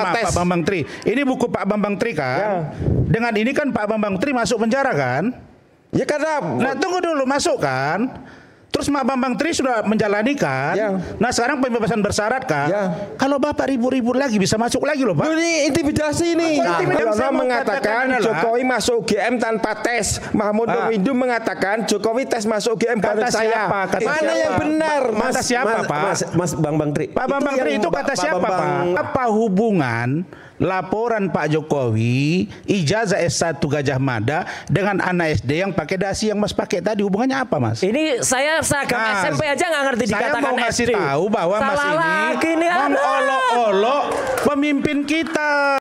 Pak Bambang Tri. Ini buku Pak Bambang Tri kan? Ya. Dengan ini kan Pak Bambang Tri masuk penjara kan? Ya karena... Nah tunggu dulu, masuk kan? Terus Pak Bambang Tri sudah menjalani kan? Ya. Nah sekarang pembebasan bersyarat kan? Ya. Kalau Bapak ribut-ribut lagi bisa masuk lagi loh Pak. Ini intimidasi ini. Mulyono mengatakan Jokowi masuk UGM tanpa tes. Mahmud Nurwindu mengatakan Jokowi tes masuk UGM bareng saya. Mana yang benar? Kata siapa Pak? Mas Bambang Tri. Pak Bambang Tri itu kata siapa Pak? Apa hubungan laporan Pak Jokowi ijazah S1 Gajah Mada dengan anak SD yang pakai dasi yang Mas pakai tadi, hubungannya apa Mas? Ini saya seragam SMP aja nggak ngerti dikatakan SD. Saya mau ngasih tahu bahwa Mas ini mengolok-olok pemimpin kita.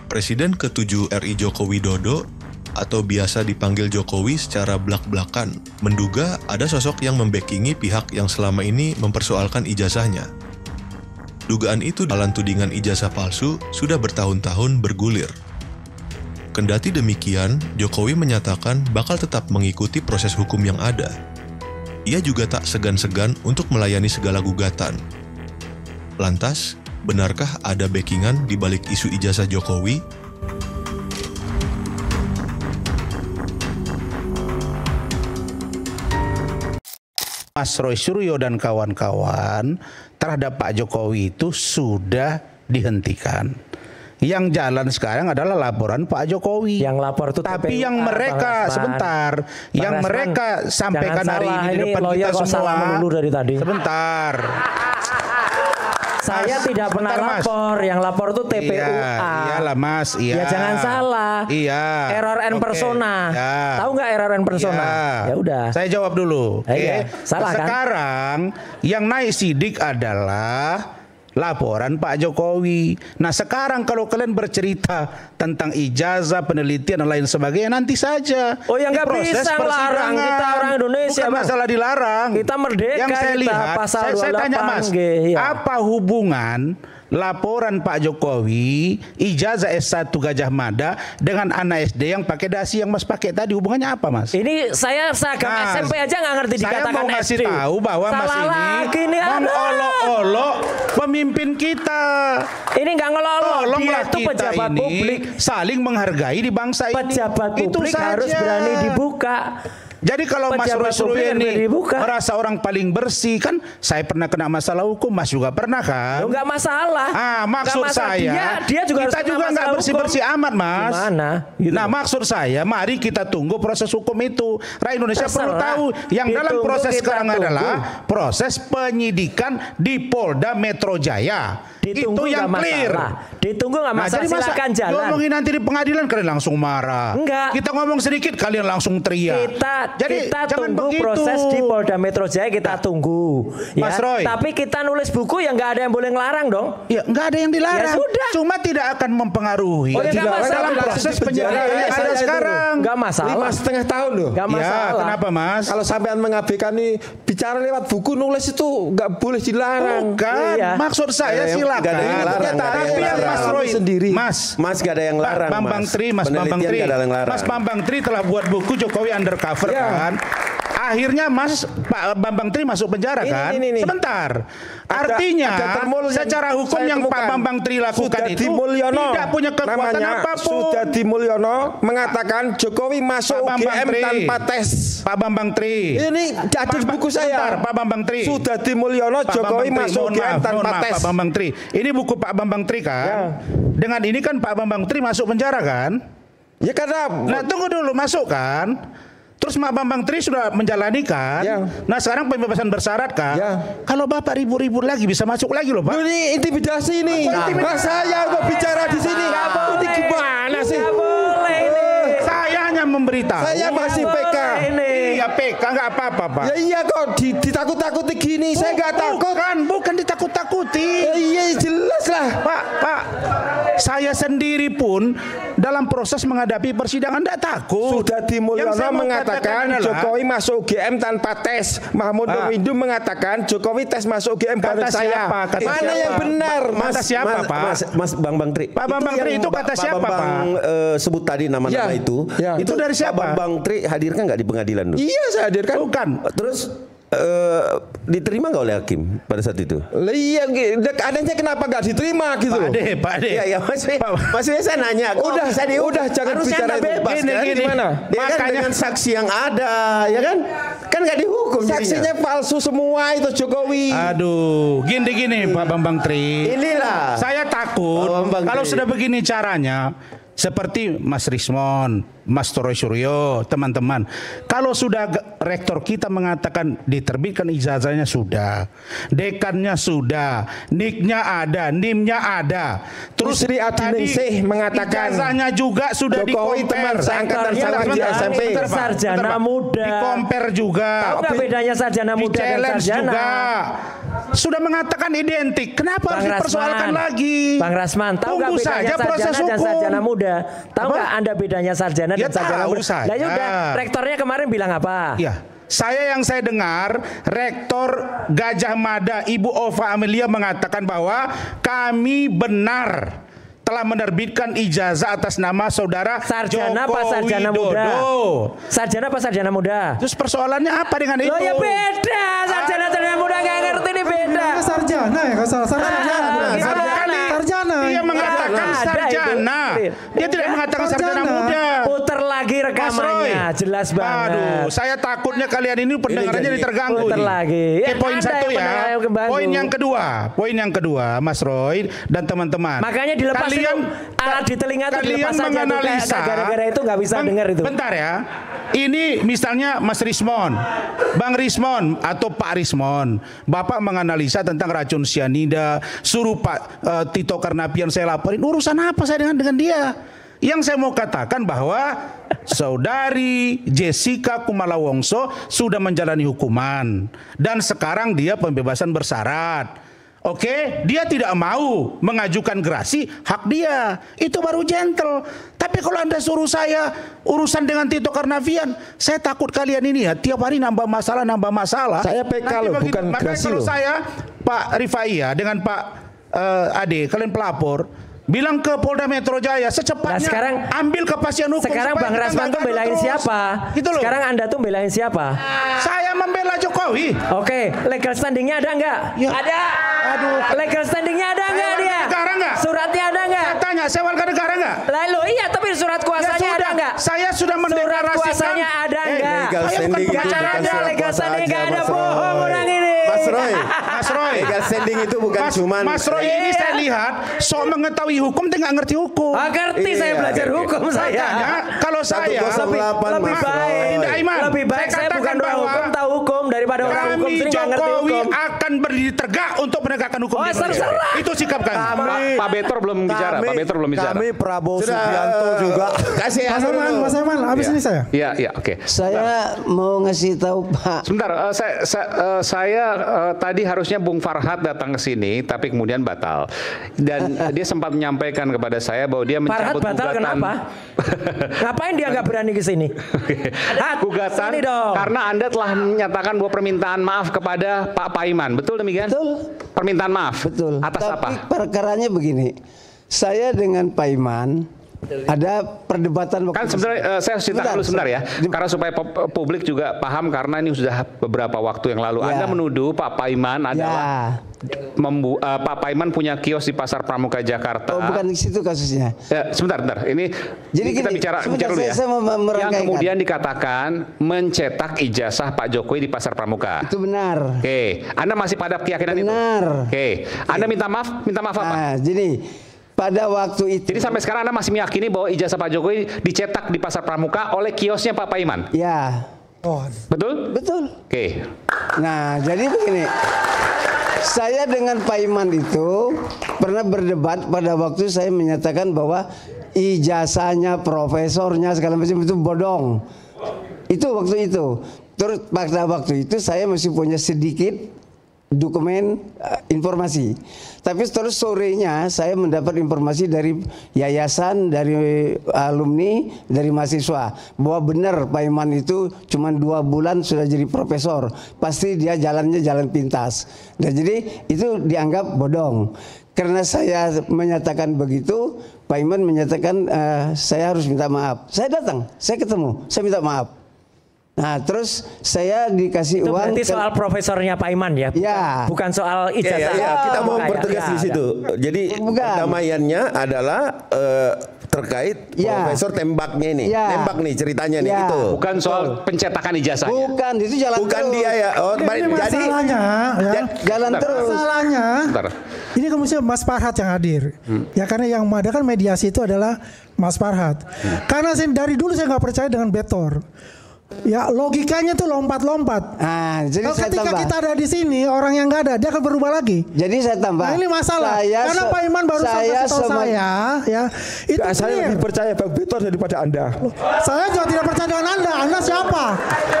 Presiden ke-7 RI Joko Widodo atau biasa dipanggil Jokowi secara blak-blakan menduga ada sosok yang membackingi pihak yang selama ini mempersoalkan ijazahnya. Dugaan itu dalam tudingan ijazah palsu sudah bertahun-tahun bergulir. Kendati demikian, Jokowi menyatakan bakal tetap mengikuti proses hukum yang ada. Ia juga tak segan-segan untuk melayani segala gugatan. Lantas, benarkah ada backingan di balik isu ijazah Jokowi? Mas Roy Suryo dan kawan-kawan terhadap Pak Jokowi itu sudah dihentikan. Yang jalan sekarang adalah laporan Pak Jokowi. Yang lapor itu tapi yang mereka sebentar, yang mereka sampaikan hari ini di depan kita semua. Dari tadi. Sebentar. Saya tidak pernah lapor, yang lapor itu TPUA. Iyalah Mas, iya. Ya jangan salah. Iya. Error en persona. Ya. Tahu nggak error en persona? Ya udah. Saya jawab dulu. Iya. Salah kan? Sekarang yang naik sidik adalah laporan Pak Jokowi. Nah sekarang kalau kalian bercerita tentang ijazah, penelitian dan lain sebagainya nanti saja. Oh ya nggak bisa larang, kita orang Indonesia. Bukan masalah dilarang. Kita merdeka. Yang saya lihat, saya tanya Mas, apa hubungan laporan Pak Jokowi ijazah S1 Gajah Mada dengan anak SD yang pakai dasi yang Mas pakai tadi, hubungannya apa Mas? Ini saya seragam SMP aja nggak ngerti dikatakan SD. Saya mau ngasih tahu bahwa Mas ini mengolok-olok pemimpin kita. Ini nggak ngelolok, dia itu pejabat ini publik, saling menghargai di bangsa ini. Pejabat publik harus berani dibuka. Jadi kalau Mas Roy Suryo ini merasa orang paling bersih, kan saya pernah kena masalah hukum, Mas juga pernah kan? Enggak masalah. Maksud saya, dia juga kita juga nggak bersih-bersih amat Mas. Gimana? Gitu. Nah maksud saya, mari kita tunggu proses hukum itu. Rakyat Indonesia perlu tahu yang dalam proses sekarang adalah proses penyidikan di Polda Metro Jaya. Ditunggu, itu yang clear. Ditunggu nggak masalah, silakan jalan. Ngomongin nanti di pengadilan kalian langsung marah. Enggak. Kita ngomong sedikit kalian langsung teriak. Kita tunggu proses di Polda Metro Jaya, kita tunggu. Ya. Mas Roy. Tapi kita nulis buku yang nggak ada yang boleh ngelarang dong. Ya nggak ada yang dilarang. Ya sudah. Cuma tidak akan mempengaruhi. Oh ya nggak masalah. Dalam proses penyidikan yang ada sekarang. Nggak masalah. 5,5 tahun loh. Nggak masalah. Ya, kenapa Mas? Kalau sampean mengabaikan nih bicara lewat buku nulis itu nggak boleh dilarang. Bukan. Iya. Maksud saya silakan. Tapi yang Mas Roy sendiri. Mas gak ada yang larang. Mas Bambang Tri telah buat buku Jokowi Undercover kan. Akhirnya Pak Bambang Tri masuk penjara kan? Sebentar. Artinya secara hukum yang Pak Bambang Tri lakukan itu tidak punya kekuatan apapun. Sudadi Mulyono mengatakan Jokowi masuk UGM tanpa tes. Pak Bambang Tri. Ini ada di buku saya. Pak Bambang Tri. Sudadi Mulyono Jokowi masuk UGM tanpa tes. Pak Bambang Tri. Ini buku Pak Bambang Tri kan? Dengan ini kan Pak Bambang Tri masuk penjara kan? Ya karena. Nah tunggu dulu, masuk kan? Terus Pak Bambang Tri sudah menjalani kan? Nah sekarang pembebasan bersyarat kan? Kalau Bapak ribut-ribut lagi bisa masuk lagi loh Pak. Ini intimidasi ini. Saya mau bicara di sini. Ini gimana sih? Boleh ini. Saya hanya memberitahu. Saya masih PK. Iya PK nggak apa-apa Pak. Ya iya kok ditakut-takuti gini. Saya nggak takut. Bukan ditakut-takuti. Iya jelas lah. Pak. Saya sendiri pun dalam proses menghadapi persidangan tidak takut. Sudadi Mulyono mengatakan Jokowi masuk UGM tanpa tes. Mahmud Nurwindu mengatakan Jokowi tes masuk UGM bareng saya. Mana yang benar? Kata siapa Pak? Mas Bambang Tri. Pak Bambang Tri itu kata siapa Pak? Sebut tadi nama-nama itu. Itu dari siapa? Pak Bambang Tri hadirkan nggak di pengadilan dulu? Iya saya hadirkan. Bukan. Terus diterima nggak oleh hakim pada saat itu? Iya, adanya kenapa nggak diterima gitu loh? Pak Ade. Ya, maksudnya saya nanya. Udah jangan bicara bebas kan? Gimana? Ya kan dengan saksi yang ada, ya kan? Kan nggak dihukum. Saksinya palsu semua itu Jokowi. Aduh, gini Pak Bambang Tri. Inilah. Saya takut kalau sudah begini caranya. Seperti Mas Rismon, Mas Troy Suryo, teman-teman. Kalau sudah rektor kita mengatakan diterbitkan ijazahnya sudah, dekannya sudah, niknya ada, nimnya ada. Terus Sri Adiningsih mengatakan ijazahnya juga sudah Jokowi teman seangkatan sama di SMP. Sarjana muda. Di-compare juga. Tahu nggak bedanya sarjana muda dan sarjana? Juga. Sudah mengatakan identik. Kenapa harus dipersoalkan lagi? Bang Rasman, tahu nggak bedanya sarjana dan sarjana muda? Tahu nggak Anda bedanya sarjana dan sarjana muda? Nah, yaudah, rektornya kemarin bilang apa? Ya, yang saya dengar Rektor Gajah Mada Ibu Ova Amelia mengatakan bahwa kami benar telah menerbitkan ijazah atas nama saudara sarjana Joko apa sarjana Widodo. Muda? Sarjana apa sarjana muda? Terus persoalannya apa dengan itu? Loh ya beda, sarjana muda nggak ngerti ini beda. Sarjana ya, kalau sarjana. Dia mengatakan sarjana. Dia tidak mengatakan sarjana muda. Putar lagi rekamannya, jelas banget. Aduh, saya takutnya kalian ini pendengarannya terganggu. Putar lagi. Poin satu ya. Poin yang kedua, Mas Roy dan teman-teman. Makanya dilepas kalian alat di telinga itu dilepas saja. Menganalisa. Gara-gara itu nggak bisa dengar itu. Bentar ya. Ini misalnya Mas Rismon, Bang Rismon atau Pak Rismon, Bapak menganalisa tentang racun sianida, suruh Pak Tito Karnavian saya laporin. Urusan apa saya dengan dia? Yang saya mau katakan bahwa saudari Jessica Kumala Wongso sudah menjalani hukuman dan sekarang dia pembebasan bersyarat. Oke, dia tidak mau mengajukan gerasi, hak dia. Itu baru gentle. Tapi kalau Anda suruh saya urusan dengan Tito Karnavian, saya takut kalian ini ya tiap hari nambah masalah. Saya PK loh, bukan gerasi loh. Kalau saya Pak Rifai ya dengan Pak Ade, kalian pelapor, bilang ke Polda Metro Jaya secepatnya sekarang, ambil kepastian hukum. Sekarang Bang Rasman tuh belain siapa? Gitu loh. Sekarang Anda tuh belain siapa? Saya membela Jokowi. Oke, legal standingnya ada nggak? Ya. Ada. Aduh, legal standingnya ada nggak dia? Negara nggak? Suratnya ada nggak? Saya tanya, saya warga negara nggak? Lalu iya, tapi surat kuasanya ada nggak? Saya sudah mendeklarasikan. Surat kuasanya ada nggak? Legal standing itu bukan surat legal kuasa standing nggak aja, ada, Mas bohong Roy. orang ini. Mas Roy, legal standing itu bukan cuman. Mas Roy ini saya lihat sok mengetahui hukum tapi nggak ngerti hukum. Ngerti saya belajar hukum saya. Kalau saya lebih baik saya bukan orang hukum tahu hukum daripada orang hukum sering nggak ngerti hukum. Jokowi akan berdiri tegak untuk menegakkan hukum. Itu sikap kami. Pak Betor belum bicara. Kami Prabowo Subianto juga. Kasih Mas Herman, habis ini saya. Iya, oke. Saya mau ngasih tahu Pak. Sebentar, saya tadi harusnya Bung Farhad datang ke sini, tapi kemudian batal. Dan dia sempat menyampaikan kepada saya bahwa dia mencabut Farhad batal gugatan. kenapa? Ngapain dia nggak berani ke sini? Gugatan karena Anda telah menyatakan bahwa permintaan maaf kepada Pak Paiman. Betul demikian? Betul. Permintaan maaf. Betul. Atas Tapi apa? perkaranya begini. Saya dengan Paiman ada perdebatan Kan sebenarnya saya cerita dulu sebentar ya, karena supaya publik juga paham karena ini sudah beberapa waktu yang lalu. Anda menuduh Pak Paiman adalah Pak Paiman punya kios di Pasar Pramuka Jakarta. Oh, bukan di situ kasusnya. Ya, sebentar. Ini jadi kita gini, bicara dulu ya. Saya yang kemudian dikatakan mencetak ijazah Pak Jokowi di Pasar Pramuka. Itu benar. Oke, Anda masih pada keyakinan itu? Benar. Oke, Anda minta maaf apa? Nah, jadi pada waktu itu. Jadi sampai sekarang Anda masih meyakini bahwa ijazah Pak Jokowi dicetak di Pasar Pramuka oleh kiosnya Pak Paiman? Ya. Betul? Betul. Oke. Nah, jadi begini. Saya dengan Paiman itu pernah berdebat pada waktu saya menyatakan bahwa ijazahnya, profesornya segala macam itu bodong. Itu waktu itu. Terus pada waktu itu saya masih punya sedikit dokumen informasi. Tapi terus sorenya saya mendapat informasi dari yayasan, dari alumni, dari mahasiswa bahwa benar Paiman itu cuma 2 bulan sudah jadi profesor. Pasti dia jalannya jalan pintas. Dan jadi itu dianggap bodong. Karena saya menyatakan begitu, Paiman menyatakan saya harus minta maaf. Saya datang, saya ketemu, saya minta maaf. Nah, terus saya dikasih itu uang. Berarti soal profesornya Pak Iman ya? Ya. Bukan soal ijazah. Ya, kita mau bertegas di situ. Jadi perdamaiannya adalah terkait profesor tembaknya ini. Nembak nih ceritanya nih itu. Bukan soal pencetakan ijazah. Bukan, itu jalan Bukan terus. dia ya. Oh, ini masalahnya ya. Jalan terus. Masalahnya. Ini kemudian Mas Farhat yang hadir. Ya karena yang mengadakan mediasi itu adalah Mas Farhat. Karena dari dulu saya nggak percaya dengan Betor. Ya logikanya tuh lompat-lompat. Jadi ketika kita ada di sini orang yang nggak ada dia akan berubah lagi. Jadi saya tambah. Nah, ini masalah. Karena Pak Iman baru kasih tahu saya, ya itu saya lebih percaya Bang Betor daripada Anda. Saya juga tidak percaya dengan Anda. Anda siapa?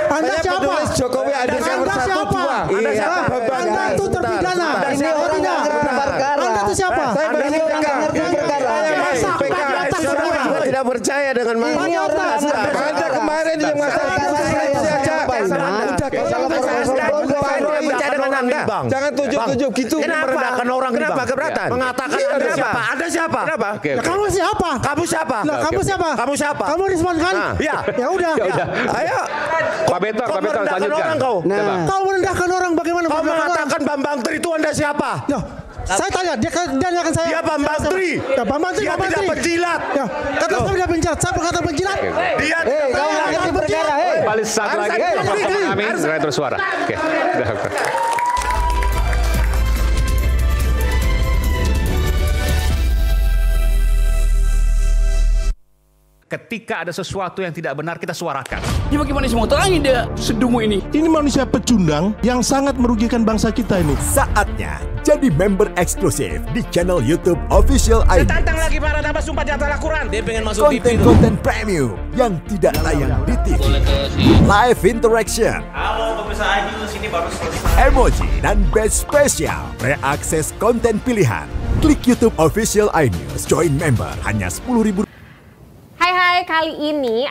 Anda siapa? Jokowi ada Anda siapa? Anda siapa? Anda itu terpidana. Ini orang yang ngerti perkara. Anda itu siapa? Ini orang yang ngerti perkara. Saya tidak percaya dengan Ini orang Anda kemarin yang masalah jangan tunjuk-tunjuk gitu. Merendahkan orang. Kenapa keberatan? Mengatakan Anda siapa? Anda siapa? Kenapa? Kamu siapa? Kamu siapa? Kamu siapa? Kamu siapa? Kamu respon kan? Ya. Ya udah. Ayo. Pak Betor lanjutkan. Kau merendahkan orang bagaimana? Kau mengatakan Bambang Tri itu Anda siapa? Saya tanya, dia akan saya. Dia Bambang Tri. Ya, Bambang Tri. Dia tidak penjilat. Ya, kata saya tidak penjilat. Saya berkata penjilat. Dia Kau ngerti perkara. Kembali satu lagi. Amin. Terus suara. Oke. Ketika ada sesuatu yang tidak benar, kita suarakan. Ini bagaimana sih mau terangin dia sedungu ini? Ini manusia pecundang yang sangat merugikan bangsa kita ini. Saatnya jadi member eksklusif di channel YouTube Official iNews. Tantang lagi para tambah sumpah di atas Al-Quran. Dia pengen masuk TV. Konten premium yang tidak tayang di TV. Live interaction. Halo pemirsa iNews, ini baru selesai. Emoji dan badge spesial. Reakses konten pilihan. Klik YouTube Official iNews. Join member hanya 10.000. Hai, kali ini